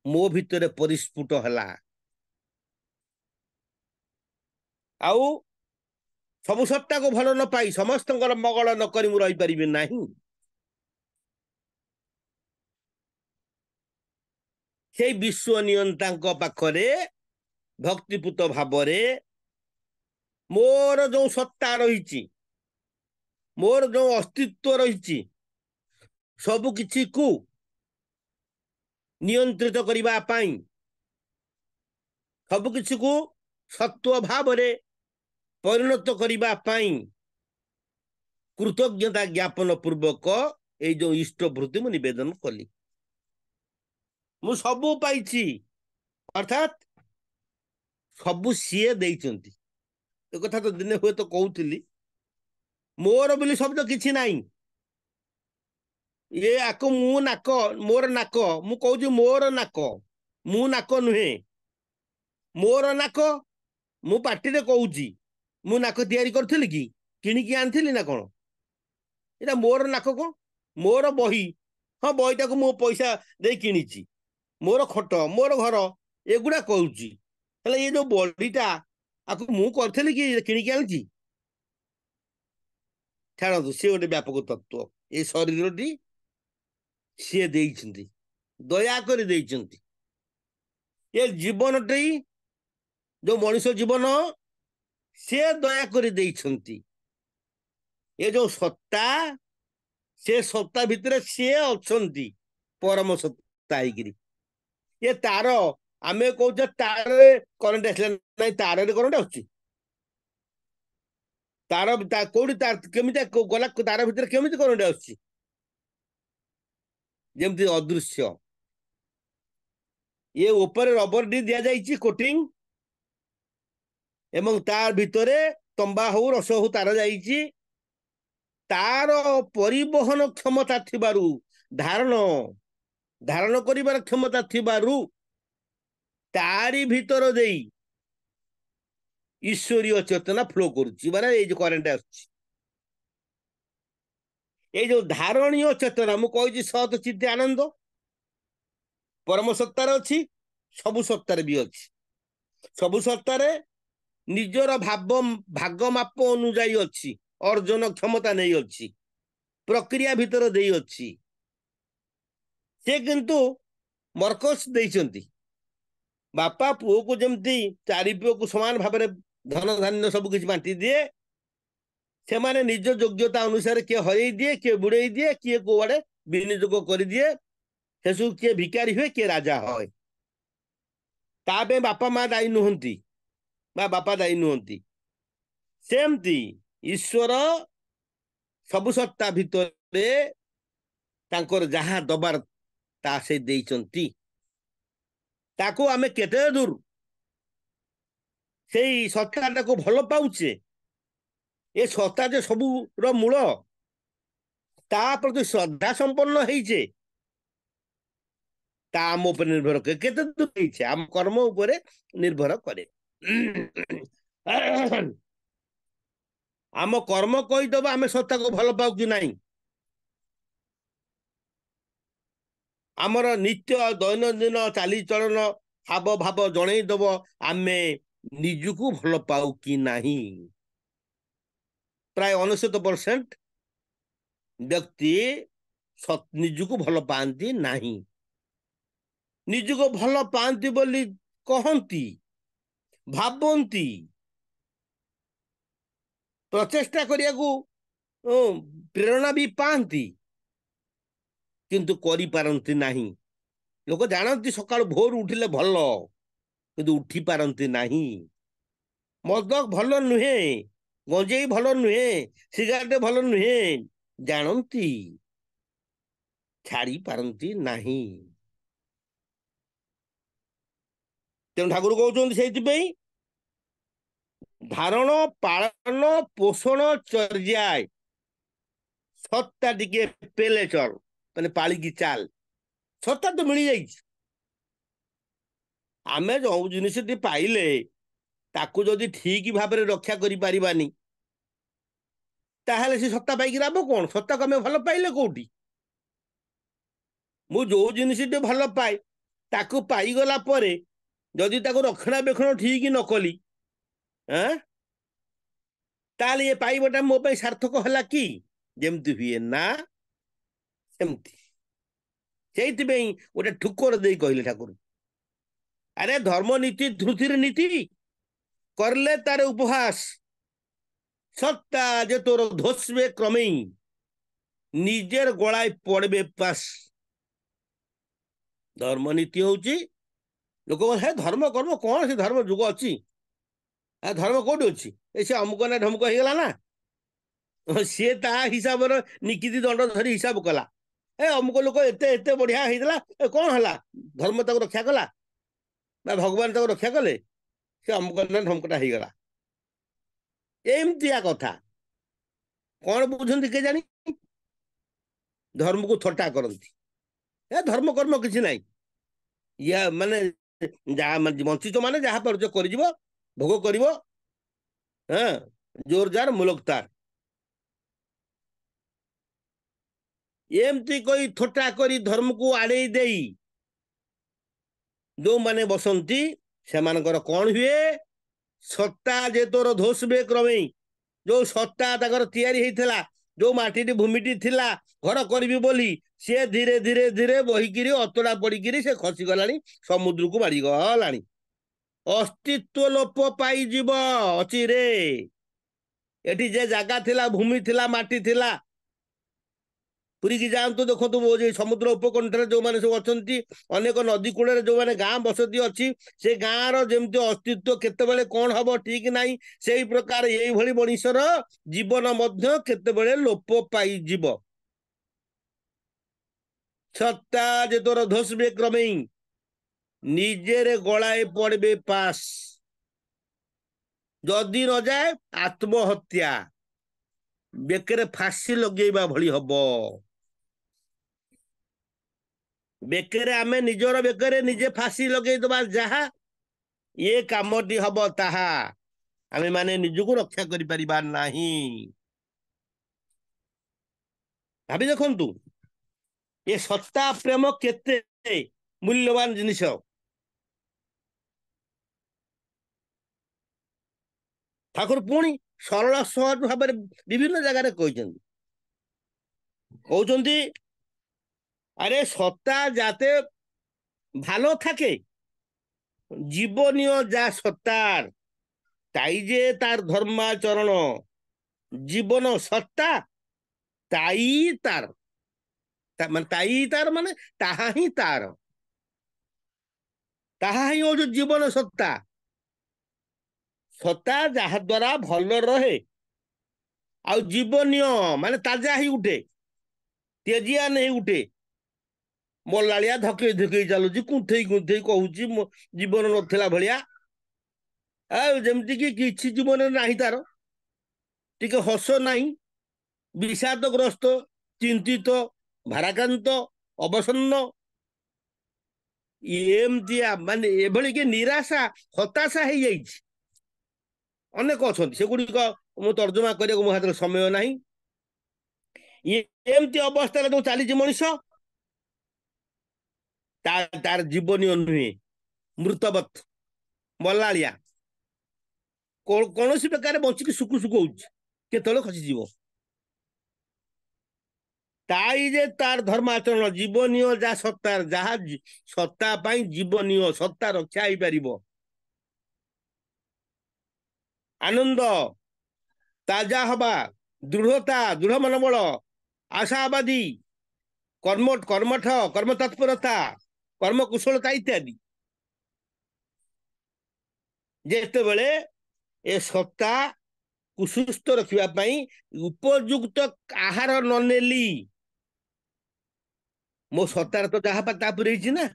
मो भीतर परिस्फुट है आउ सबु सत्ता को भल न पाई समस्त मंगल न करी मु रही पारिबि नहीं से विश्व नियंता पाखरे भक्तिपूत भाव मोर जो सत्ता रही मोर जो अस्तित्व रही सबु किछि को नियंत्रित करिबा पाई सबु किछि को सत्व भाव परिणत करिबा पाई कृतज्ञता ज्ञापन पूर्वक ये जो इष्ट वृत्ति मु निवेदन कली मु सबु पाइछि अर्थात सबु सीए देइचंती ए कथा तो दिने हुए तो कहूतिली मोर बोली शब्द किछि नाही ये आको मु नाक मोर नाक मु कहूछि मोर नाक मु नाक नुहे मोर नाक मु पार्टी रे कहूछि मु नाक तैयारी करथिली कि किनिकी आनथिली ना कोन एटा मोर नाक को मोर बही हाँ बहीटा को मु पैसा दे किनिछि मोर खट मोर घर एगुड़ा कहूछि हेले ये जो बॉडीटा आको मु करथिली कि किनिकी आनछि छाड़ू सी गोटे व्यापक तत्व ये शरीर सी देइछंती दया कर देइछंती ये जीवन टी जो मनुष्य जीवन से दया कर देइछंती ये जो सत्ता से सत्ता भितर सी अच्छी परम सत्ता होगी ये तार आमे कहते तार करेन्ट आसला ना तार करेन्ट आसुची तार कौटी तार केमी गला तार भितर केमी करेन्ट आसुची जमती अदृश्य ये ऊपर रबर डी दिया जाइए कोटिंग एवं तार भितरे तंबा हो रस हो तार जाइए तार परिवहन क्षमता थिबारु धारण धारण करिवार क्षमता थिबारु तारी भीतर देई ईश्वरीय चेतना फ्लो करुची माने ये जो करेन्ट आसुची ये जो धारणीय चेतना मु कहि सत चित्त आनंद परम सत्तार अच्छी सबु सत्तार भी अच्छी सबु सत्तार निजर भाव भाग माप अनुजाई अच्छी अर्जन क्षमता नहीं अच्छी प्रक्रिया भीतर दे अच्छी से किंतु मर्कस देइचंती बापा पुओ को जमती चारि पुओ को समान भाव धन धान्य सब किछि बांटी दिए से माने निज योग्यता अनुसार किए हरई दिए किए बुड़े दिए किए कोआड़े विनियोग कर दिए से किए भिकारी हुए किए राजा है तापे बापा माँ दायी नुहंती बा बापा दायी नुहंती सेमती ईश्वर सबु सत्ता भितरे तांकर जहा दबार ता से देइचंती ताको आमे केते दूर से सत्ता को भल पाउचे ये सत्ता जे सबू रो मूल ता प्रति श्रद्धा संपन्न होइचे ता आम उपर निर्भर करे केते दूर होइचे आम कर्म उपरे निर्भर करे आम कर्म कहीदब आम सत्ता को भल पाऊ कि नहीं आमर नित्य दैनंदिन चाली चलन हाव भाव जनईदब आमे निजुकू भल पाऊ कि नहीं प्राय 99% व्यक्ति निजुकू भल पाती नहीं निजुको भल पाती बोली कहती भावती ପ୍ରଚେଷ୍ଟା କରିବାକୁ ପ୍ରେରଣା ବି ପାଆନ୍ତି, କିନ୍ତୁ କରିପାରନ୍ତି ନାହିଁ। ଲୋକ ଜାଣନ୍ତି ସକାଳୁ ଭୋରୁ ଉଠିଲେ ଭଲ, କିନ୍ତୁ ଉଠି ପାରନ୍ତି ନାହିଁ। ମଦ ଭଲ ନୁହେଁ, ଗଞ୍ଜେଇ ଭଲ ନୁହେଁ, ସିଗାରେଟ ଭଲ ନୁହେଁ, ଜାଣନ୍ତି, ଛାଡି ପାରନ୍ତି ନାହିଁ। ତେଣୁ ଠାକୁର କହୁଛନ୍ତି ସେଇଥିପାଇଁ ଧାରଣ ପାଳନ ପୋଷଣ ଚର୍ଯ୍ୟାୟ ସତ୍ତା ଟିକେ ପେଲେ ଚଲ, ମାନେ ପାଳିକି ଚାଲ। ସତ୍ତା ତ ମିଳିଯାଇଛି। ଆମେ ଯୋଉ ଜିନିଷଟି ପାଇଲେ ତାକୁ ଯଦି ଠିକ ଭାବରେ ରକ୍ଷା କରିପାରିବାନି, ତାହେଲେ ସେ ସତ୍ତା ପାଇକି ଲାଭ କଣ? ସତ୍ତାକୁ ଆମେ ଭଲ ପାଇଲେ କୋଉଠି? ମୁଁ ଯୋଉ ଜିନିଷଟି ଭଲ ପାଏ ତାକୁ ପାଇଗଲା ପରେ ଯଦି ତାକୁ ରକ୍ଷଣାବେକ୍ଷଣ ଠିକ ନ କଲି, ତାହେଲେ ଏ ପାଇବାଟା ମୋ ପାଇଁ ସାର୍ଥକ ହେଲା କି? ଯେମିତି ହୁଏ ନା ସେମିତି। ସେଇଥିପାଇଁ ଗୋଟେ ଠୁକର ଦେଇ କହିଲେ ଠାକୁର, ଆରେ ଧର୍ମ ନୀତି ଧୃତିର ନୀତି করলে তার উপহাস, সত্তা যে তোর ধসবে ক্রমেই, নিজের গলায় পড়বে পাশ। ধর্মনীতি হଉଛି লোক ହେ ଧର୍ମ କର୍ମ କଣ, ସେ ଧର୍ମ ଯୁଗ ଅଛି, ଧର୍ମ କୋଉଠି ଅଛି? ସେ ଅମୁକ ନା ଢମୁକ ହେଇଗଲା ନା, ସିଏ ତା ହିସାବର ନିକିତି ଦଣ୍ଡ ଧରି ହିସାବ କଲା। ଅମୁକ ଲୋକ ଏତେ ଏତେ ବଢିଆ ହେଇଥିଲା, କଣ ହେଲା? ଧର୍ମ ତାକୁ ରକ୍ଷା କଲା ବା ଭଗବାନ ତାକୁ ରକ୍ଷା କଲେ? ସେ ଅମୁକ ନା ଢମୁକଟା ହେଇଗଲା। ଏମିତିଆ କଥା। କଣ ବୁଝନ୍ତି କେଜାଣି, ଧର୍ମକୁ ଥଟ୍ଟା କରନ୍ତି। ଧର୍ମ କର୍ମ କିଛି ନାହିଁ, ଇଆ ମାନେ ଯାହା ବଞ୍ଚିଛ ମାନେ ଯାହା ପାରୁଛ କରିଯିବ, ଭୋଗ କରିବ। ଜୋର ଯାର ମୁଲକ ତାର, ଏମିତି କହି ଥଟ୍ଟା କରି ଧର୍ମକୁ ଆଡେଇ ଦେଇ ଯୋଉମାନେ ବସନ୍ତି ସେମାନଙ୍କର କଣ ହୁଏ? ସତ୍ତା ଯେ ତୋର ଧୋସବେ କ୍ରମେଇ, ଯୋଉ ସତ୍ତା ତାଙ୍କର ତିଆରି ହେଇଥିଲା, ଯୋଉ ମାଟିଟି ଭୂମିଟି ଥିଲା ଘର କରିବି ବୋଲି, ସିଏ ଧୀରେ ଧୀରେ ଧୀରେ ବହିକିରି ଅତଡା ପଡିକିରି ସେ ଖସିଗଲାଣି, ସମୁଦ୍ରକୁ ମାଡିଗଲାଣି। ଅସ୍ତିତ୍ୱ ଲୋପ ପାଇଯିବ ଅଚିରେ। ଏଠି ଯେ ଜାଗା ଥିଲା, ଭୂମି ଥିଲା, ମାଟି ଥିଲା, ପୁରୀକି ଯାଆନ୍ତୁ, ଦେଖନ୍ତୁ ସମୁଦ୍ର ଉପକଣ୍ଠରେ ଯୋଉମାନେ ସବୁ ଅଛନ୍ତି, ଅନେକ ନଦୀ କୂଳରେ ଯୋଉମାନେ ଗାଁ ବସତି ଅଛି, ସେ ଗାଁର ଯେମିତି ଅସ୍ତିତ୍ୱ କେତେବେଳେ କଣ ହବ ଠିକ ନାହିଁ, ସେଇ ପ୍ରକାର ଏଇଭଳି ମଣିଷର ଜୀବନ ମଧ୍ୟ କେତେବେଳେ ଲୋପ ପାଇଯିବ। ସତ୍ତା ଯେ ତୋର ଧୋସବେ କ୍ରମେଇ, ନିଜେରେ ଗଳାଏ ପଡବେ ପାଶ। ଯଦି ନ ଯାଏ ଆତ୍ମହତ୍ୟା, ବେକରେ ଫାଶୀ ଲଗେଇବା ଭଳି ହବ। ବେକରେ ଆମେ ନିଜର ବେକରେ ନିଜେ ଫାଶୀ ଲଗେଇଦବା, ଯାହା ଏ କାମଟି ହବ ତାହା ଆମେ ମାନେ ନିଜକୁ ରକ୍ଷା କରିପାରିବା ନାହିଁ। ଭାବି ଦେଖନ୍ତୁ ଏ ସତ୍ତା ପ୍ରେମ କେତେ ମୂଲ୍ୟବାନ ଜିନିଷ। ଠାକୁର ପୁଣି ସରଳ ସହଜ ଭାବରେ ବିଭିନ୍ନ ଜାଗାରେ କହିଛନ୍ତି, কৌচন্তি আরে সত্তা যাতে ভালো থাকে, জীবনীয় যা সত্তার তাই যে তার ধর্মাচরণ, জীবন সত্তা তাই তার, মানে তাই তার মানে তাহা হি তার, তাহা হি হচ্ছে জীবন সত্তা। সত্তা যাহা দ্বারা ভাল রহে, ଆଉ ଜୀବନୀୟ ମାନେ ତାଜା ହେଇ ଉଠେ, ତେଜିଆ ନେଇ ଉଠେ। ମଲାଳିଆ ଧକେଇ ଧକେଇ ଚାଲୁଛି, କୁନ୍ଥେଇ କୁନ୍ଥେଇ କହୁଛି, ଜୀବନ ନଥିଲା ଭଳିଆ, ଆଉ ଯେମିତି କି କିଛି ଜୀବନରେ ନାହିଁ ତାର, ଟିକେ ହସ ନାହିଁ, বিষাদগ্রস্ত, চিন্তিত, ভারাক্রান্ত, অবসন্ন, ଏମିତିଆ ମାନେ ଏଭଳି କି ନିରାଶା ହତାଶା ହେଇଯାଇଛି। ଅନେକ ଅଛନ୍ତି, ସେଗୁଡିକ ମୁଁ ତର୍ଜମା କରିବାକୁ ମୋ ହାତରେ ସମୟ ନାହିଁ। ଏମିତି ଅବସ୍ଥାରେ ଯୋଉ ଚାଲିଛି ମଣିଷ, ତାର ଜୀବନୀୟ ନୁହେଁ, ମୃତବତ୍, ମଲାଳିଆ, କୌଣସି ପ୍ରକାର ବଞ୍ଚିକି ସୁକୁ ସୁକୁ ହଉଛି, କେତେବେଳେ ଖସିଯିବ। তাই যে তার ধর্মাচରଣ, ଜୀବନୀୟ ଯାହା ସତ୍ତା, ଯାହା ସତ୍ତା ପାଇଁ ଜୀବନୀୟ ସତ୍ତା ରକ୍ଷା ହେଇପାରିବ। ଆନନ୍ଦ ତାଜା ହବା, ଦୃଢ଼ତା, ଦୃଢ଼ ମନୋବଳ, ଆଶାବାଦୀ, କର୍ମଠ, କର୍ମ ତତ୍ପରତା, କର୍ମ କୁଶଳତା ଇତ୍ୟାଦି। ଯେତେବେଳେ ଏ ସତ୍ତା ସୁସ୍ଥ ରଖିବା ପାଇଁ ଉପଯୁକ୍ତ ଆହାର ନ ନେଲି, ମୋ ସତ୍ତାରେ ତ ଯାହା ତା ପୁରେଇଛି ନା,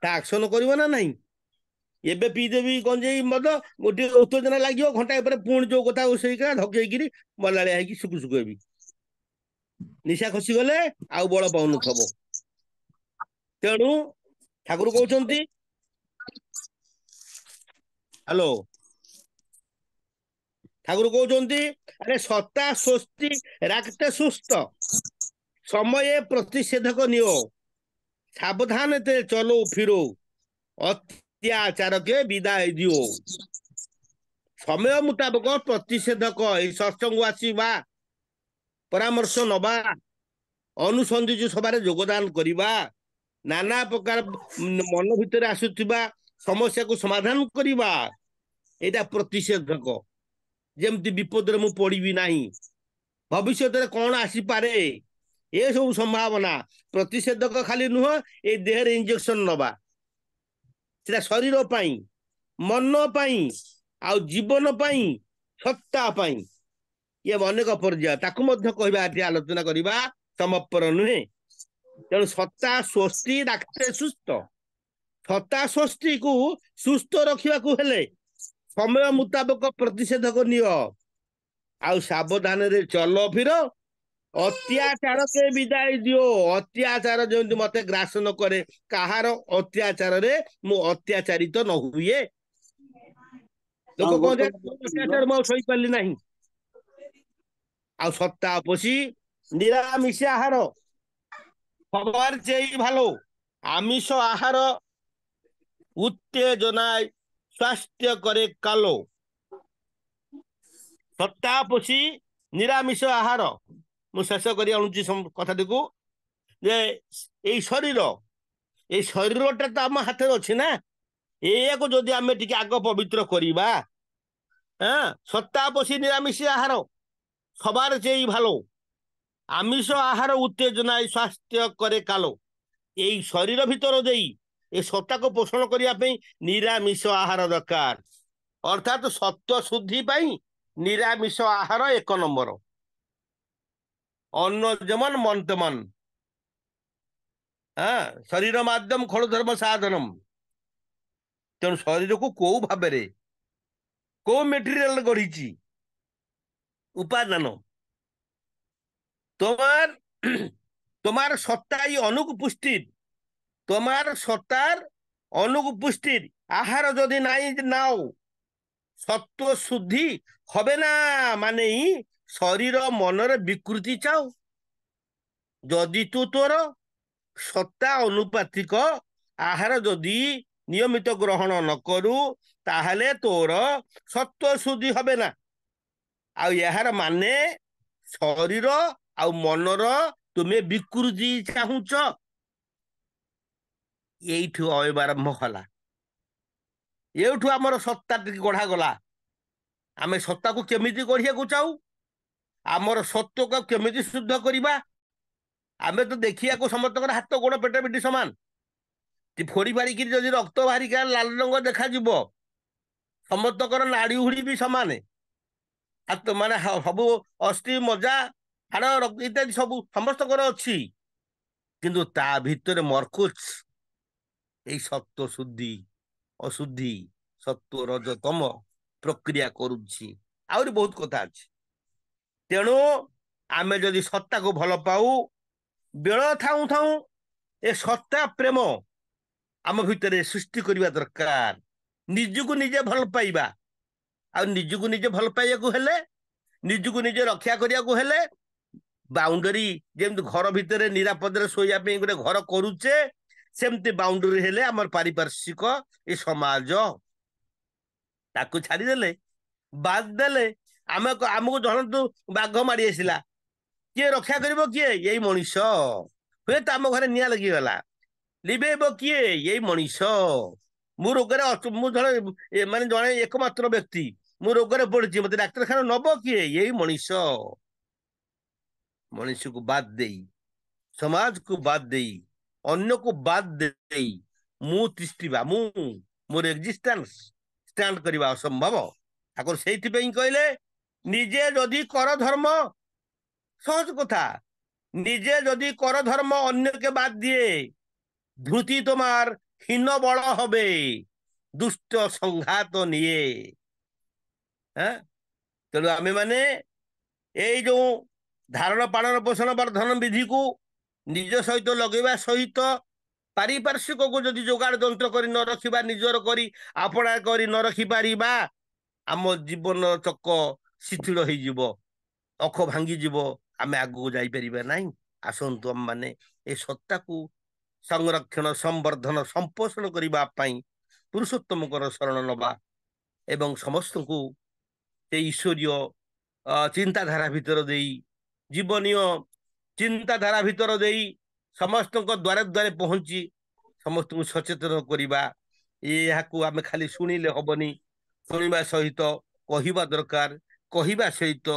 ତା ଆକ୍ସନ କରିବ ନା ନାହିଁ। ଏବେ ପିଇଦେବି ଗଞ୍ଜେଇ ମଦ, ଗୋଟିଏ ଉତ୍ତେଜନା ଲାଗିବ, ଘଣ୍ଟାଏ ପରେ ପୁଣି ଯୋଉ କଥା ଉସେଇକିନା ଧକେଇକିରି ମଲାଳିଆ ହେଇକି ସୁକୁ ସୁକୁ ହେବି। ନିଶା ଖସିଗଲେ ଆଉ ବଳ ପାଉନଥିବ। ତେଣୁ ଠାକୁର କହୁଛନ୍ତି, ହ୍ୟାଲୋ, ଠାକୁର କହୁଛନ୍ତି, ଆରେ ସତ୍ତା ସ୍ୱସ୍ତି রাখতে সুস্থ, সময়ে প্রতিষেধক নিও, সাবধানতে চলো ফিরো, অত্যাচারকে বিদায় দিও। ସମୟ ମୁତାବକ ପ୍ରତିଷେଧକ, ଏଇ ସତ୍ସଙ୍ଗ ଆସିବା, ପରାମର୍ଶ ନବା, ଅନୁସନ୍ଧିତ ସଭାରେ ଯୋଗଦାନ କରିବା, ନାନା ପ୍ରକାର ମନ ଭିତରେ ଆସୁଥିବା ସମସ୍ୟାକୁ ସମାଧାନ କରିବା, ଏଇଟା ପ୍ରତିଷେଧକ। ଯେମିତି ବିପଦରେ ମୁଁ ପଡିବି ନାହିଁ, ଭବିଷ୍ୟତରେ କଣ ଆସିପାରେ, ଏସବୁ ସମ୍ଭାବନା। ପ୍ରତିଷେଧକ ଖାଲି ନୁହଁ, ଏଇ ଦେହରେ ଇଞ୍ଜେକ୍ସନ ନବା, ସେଟା ଶରୀର ପାଇଁ, ମନ ପାଇଁ, ଆଉ ଜୀବନ ପାଇଁ, ସତ୍ତା ପାଇଁ। ଇଏ ଅନେକ ପର୍ଯ୍ୟାୟ, ତାକୁ ମଧ୍ୟ କହିବା, ଏଠି ଆଲୋଚନା କରିବା ସମପର ନୁହେଁ। ତେଣୁ ସତ୍ତା ସ୍ୱସ୍ତି ରାଖତେ ସୁସ୍ଥ, ସତ୍ତା ସ୍ୱସ୍ତିକୁ ସୁସ୍ଥ ରଖିବାକୁ ହେଲେ ସମୟ ମୁତାବକ ପ୍ରତିଷେଧକ ନିଅ, ଆଉ ସାବଧାନରେ ଚଲ ଫିର, ଅତ୍ୟାଚାରକେ ବିଦାୟ ଦିଅ। ଅତ୍ୟାଚାର ଯେମିତି ମତେ ଗ୍ରାସ ନ କରେ, କାହାର ଅତ୍ୟାଚାରରେ ମୁଁ ଅତ୍ୟାଚାରିତ ନ ହୁଏ। ଲୋକ କହନ୍ତି ଅତ୍ୟାଚାର ମୁଁ ଆଉ ସହିପାରିଲି ନାହିଁ। ଆଉ সত্তা আপোষী নিরামিষ আহার, সবার চেয়ে ভালো আমিষ আহার, উত্তেজনায় স্বাস্থ্য করে কালো। সত্তা আপোষী নিরামিষ আহার, ମୁଁ ଶେଷ କରି ଆଣୁଛି କଥାଟିକୁ, ଯେ ଏଇ ଶରୀରଟା ତ ଆମ ହାତରେ ଅଛି ନା, ଏଇଆକୁ ଯଦି ଆମେ ଟିକେ ଆଗ ପବିତ୍ର କରିବା, সত্তা আপোষী নিরামিষ আহার, সবার চেয়ে ভালো আমিষ আহার, উত্তেজনায় স্বাস্থ্য করে কালো। এই শরীর ভিতর দেই এই সত্তাକୁ পোষণ କରିବା ପାଇଁ নিরামিষ আহার দরকার। অর্থাৎ সত্য শুদ্ধি ପାଇଁ নিরামিষ আহার 1 নম্বর। অন্ন যেমন মন তেমন, শরীর মাধ্যম খড় ধর্ম সাধনম। ତେଣୁ ଶରୀରକୁ କୋଉ ଭାବରେ, କୋଉ ମେଟେରିଆଲ ଗଢିଛି, উপাদান, তোমার সত্তাই অনুপপুষ্টির, তোমার সত্তার অনুপপুষ্টির আহার যদি নাই নাও, সত্য শুদ্ধি হবে না। মানেই শরীর মনের বিকৃতি চাও। যদি তু তোর সত্তা অনুপাতিক আহার যদি নিয়মিত গ্রহণ ন করু, তাহলে তোর সত্য শুদ্ধি হবে না। ଆଉ ଏହାର ମାନେ ଶରୀର ଆଉ ମନର ତୁମେ ବିକୃତି ଚାହୁଁଛ। ଏଇଠୁ ଅୟବାରମ୍ଭ ହେଲା, ଏଇଠୁ ଆମର ସତ୍ତା ଟିକେ ଗଢାଗଲା। ଆମେ ସତ୍ତାକୁ କେମିତି ଗଢିବାକୁ ଚାହୁଁ, ଆମର ସତ୍ୱକୁ କେମିତି ଶୁଦ୍ଧ କରିବା। ଆମେ ତ ଦେଖିବାକୁ ସମସ୍ତଙ୍କର ହାତ ଗୋଡ ପେଟ ପିଠି ସମାନ, ଫୋଡି ଫାଡିକି ଯଦି ରକ୍ତ ବାହାରିକା ଲାଲ ରଙ୍ଗ ଦେଖାଯିବ, ସମସ୍ତଙ୍କର ନାଡି ହୁଡି ବି ସମାନ, ହାତ ମାନେ ସବୁ ଅସ୍ଥି ମଜ୍ଜା ହାଡ ଇତ୍ୟାଦି ସବୁ ସମସ୍ତଙ୍କର ଅଛି, କିନ୍ତୁ ତା ଭିତରେ ମର୍କୁଚ ଏଇ ସତ୍ୱ ଶୁଦ୍ଧି ଅଶୁଦ୍ଧି, ସତ୍ୱ ରଜ ତମ ପ୍ରକ୍ରିୟା କରୁଛି। ଆହୁରି ବହୁତ କଥା ଅଛି। ତେଣୁ ଆମେ ଯଦି ସତ୍ତାକୁ ଭଲ ପାଉ, ବେଳ ଥାଉଁ ଥାଉଁ ଏ ସତ୍ତା ପ୍ରେମ ଆମ ଭିତରେ ସୃଷ୍ଟି କରିବା ଦରକାର। ନିଜକୁ ନିଜେ ଭଲ ପାଇବା, ଆଉ ନିଜକୁ ନିଜେ ଭଲ ପାଇବାକୁ ହେଲେ, ନିଜକୁ ନିଜେ ରକ୍ଷା କରିବାକୁ ହେଲେ, ବାଉଣ୍ଡରୀ ଯେମିତି ଘର ଭିତରେ ନିରାପଦରେ ଶୋଇବା ପାଇଁ ଗୋଟେ ଘର କରୁଛେ, ସେମିତି ବାଉଣ୍ଡରୀ ହେଲେ ଆମର ପାରିପାର୍ଶ୍ୱିକ ଏ ସମାଜ। ତାକୁ ଛାଡିଦେଲେ, ବାଦ ଦେଲେ, ଆମକୁ ଜଣନ୍ତୁ ବାଘ ମାରି ଆସିଲା, କିଏ ରକ୍ଷା କରିବ? କିଏ? ଏଇ ମଣିଷ। ହୁଏତ ଆମ ଘରେ ନିଆଁ ଲାଗିଗଲା, ଲିଭେଇବ କିଏ? ଏଇ ମଣିଷ। ମୁଁ ରୋଗରେ, ମୁଁ ଜଣେ ମାନେ ଜଣେ ଏକମାତ୍ର ବ୍ୟକ୍ତି, ମୁଁ ରୋଗରେ ପଡିଛି, ମତେ ଡାକ୍ତରଖାନା ନବ କିଏ? ଏଇ ମଣିଷ। ମଣିଷକୁ ବାଦ ଦେଇ, ସମାଜକୁ ବାଦ ଦେଇ, ଅନ୍ୟକୁ ବାଦ ଦେଇ ମୁଁ ତିଷ୍ଠିବା, ମୁଁ ମୋର ଏକ୍ଜିଷ୍ଟାନ୍ସ ଷ୍ଟାଣ୍ଡ କରିବା ଅସମ୍ଭବ। ଠାକୁର ସେଇଥିପାଇଁ କହିଲେ ନିଜେ ଯଦି କର ଧର୍ମ, ସହଜ କଥା, নিজে যদি কর ধর্ম অন্যকে বাদ দিয়ে, ধুতি তোমার হীন বড় হবে দুষ্ট সংঘাত নিয়ে। হ্যাঁ, ତେଣୁ ଆମେ ମାନେ ଏଇ ଯୋଉ ଧାରଣ ପାଳନ ପୋଷଣ ବର୍ଦ୍ଧନ ବିଧିକୁ ନିଜ ସହିତ ଲଗେଇବା ସହିତ ପାରିପାର୍ଶ୍ୱିକକୁ ଯଦି ଯୋଗାଡ଼ ଯନ୍ତ୍ର କରି ନ ରଖିବା, ନିଜର କରି ଆପଣା କରି ନ ରଖିପାରିବା, ଆମ ଜୀବନ ଚକ ଶିଥିଳ ହେଇଯିବ, ଅଖ ଭାଙ୍ଗିଯିବ, ଆମେ ଆଗକୁ ଯାଇପାରିବା ନାହିଁ। ଆସନ୍ତୁ ଆମ ମାନେ ଏ ସତ୍ତାକୁ ସଂରକ୍ଷଣ, ସମ୍ବର୍ଦ୍ଧନ, ସମ୍ପୋଷଣ କରିବା ପାଇଁ ପୁରୁଷୋତ୍ତମଙ୍କର ଶରଣ ନବା ଏବଂ ସମସ୍ତଙ୍କୁ ସେ ଈଶ୍ୱରୀୟ ଚିନ୍ତାଧାରା ଭିତର ଦେଇ, ଜୀବନୀୟ ଚିନ୍ତାଧାରା ଭିତର ଦେଇ ସମସ୍ତଙ୍କ ଦ୍ୱାରେ ଦ୍ୱାରେ ପହଞ୍ଚି ସମସ୍ତଙ୍କୁ ସଚେତନ କରିବା। ଏହାକୁ ଆମେ ଖାଲି ଶୁଣିଲେ ହବନି, ଶୁଣିବା ସହିତ କହିବା ଦରକାର, କହିବା ସହିତ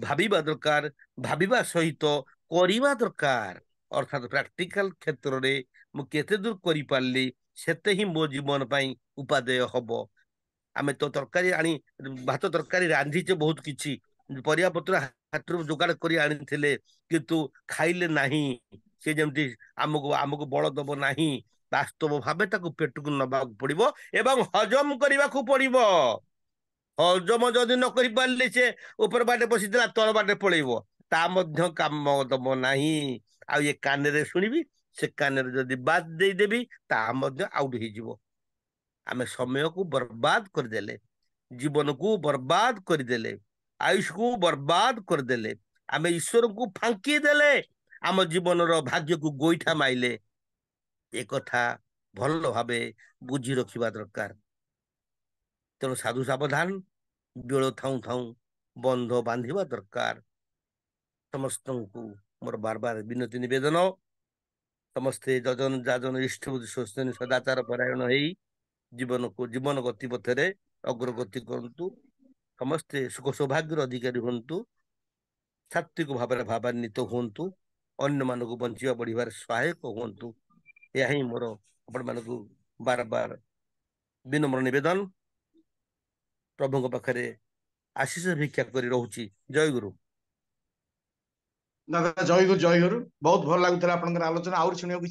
ଭାବିବା ଦରକାର, ଭାବିବା ସହିତ କରିବା ଦରକାର। ଅର୍ଥାତ୍ ପ୍ରାକ୍ଟିକାଲ କ୍ଷେତ୍ରରେ ମୁଁ କେତେ ଦୂର କରିପାରିଲି, ସେତେ ହିଁ ମୋ ଜୀବନ ପାଇଁ ଉପାଦେୟ ହବ। ଆମେ ତ ତରକାରୀ ଆଣି, ଭାତ ତରକାରୀ ରାନ୍ଧିଛେ ବହୁତ କିଛି, ପରିବା ପତ୍ର ହାଟରୁ ଯୋଗାଡ଼ କରି ଆଣିଥିଲେ, କିନ୍ତୁ ଖାଇଲେ ନାହିଁ, ସେ ଯେମିତି ଆମକୁ ଆମକୁ ବଳ ଦବ ନାହିଁ। ବାସ୍ତବ ଭାବେ ତାକୁ ପେଟକୁ ନବାକୁ ପଡିବ ଏବଂ ହଜମ କରିବାକୁ ପଡିବ। ହଜମ ଯଦି ନ କରିପାରିଲେ ସେ ଉପର ବାଟେ ବସିଥିଲା ତଳ ବାଟେ ପଳେଇବ, ତା ମଧ୍ୟ କାମ ଦବ ନାହିଁ। ଆଉ ଏ କାନରେ ଶୁଣିବି, ସେ କାନରେ ଯଦି ବାଦ ଦେଇଦେବି, ତାହା ମଧ୍ୟ ଆଉଟ ହେଇଯିବ। ଆମେ ସମୟକୁ ବର୍ବାଦ କରିଦେଲେ, ଜୀବନକୁ ବର୍ବାଦ କରିଦେଲେ, ଆୟୁଷକୁ ବର୍ବାଦ କରିଦେଲେ, ଆମେ ଈଶ୍ୱରଙ୍କୁ ଫାଙ୍କି ଦେଲେ, ଆମ ଜୀବନର ଭାଗ୍ୟକୁ ଗୋଇଠା ମାଇଲେ। ଏ କଥା ଭଲ ଭାବେ ବୁଝି ରଖିବା ଦରକାର। ତେଣୁ ସାଧୁ ସାବଧାନ, ବେଳ ଥାଉଁ ଥାଉଁ ବନ୍ଧ ବାନ୍ଧିବା ଦରକାର। ସମସ୍ତଙ୍କୁ ମୋର ବାରବାର ବିନତି ନିବେଦନ, ସମସ୍ତେ ଯଜନ ଯାଜନ ଇଷ୍ଟବୁଦ୍ଧି ସ୍ୱସ୍ତିନି ସଦାଚାର ପରାୟଣ ହେଇ ଜୀବନ ଗତି ପଥରେ ଅଗ୍ରଗତି କରନ୍ତୁ। ସମସ୍ତେ ସୁଖ ସୌଭାଗ୍ୟର ଅଧିକାରୀ ହୁଅନ୍ତୁ, ସାତ୍विକ ଭାବରେ ଭାବାନ୍ୱିତ ହୁଅନ୍ତୁ, ଅନ୍ୟମାନଙ୍କୁ ବଞ୍ଚିବା ବଢିବାରେ ସହାୟକ ହୁଅନ୍ତୁ। ଏହା ହିଁ ମୋର ଆପଣମାନଙ୍କୁ ବାରବାର ବିନମ୍ର ନିବେଦନ। ପ୍ରଭୁଙ୍କ ପାଖରେ ଆଶୀଷ ଭିକ୍ଷା କରି ରହୁଛି। ଜୟ ଗୁରୁ। ଦାଦା ଜୟ ଗୁରୁ, ଜୟ ଗୁରୁ। ବହୁତ ଭଲ ଲାଗୁଥିଲା ଆପଣଙ୍କର ଆଲୋଚନା। ଆହୁରି ଶୁଣିବାକୁ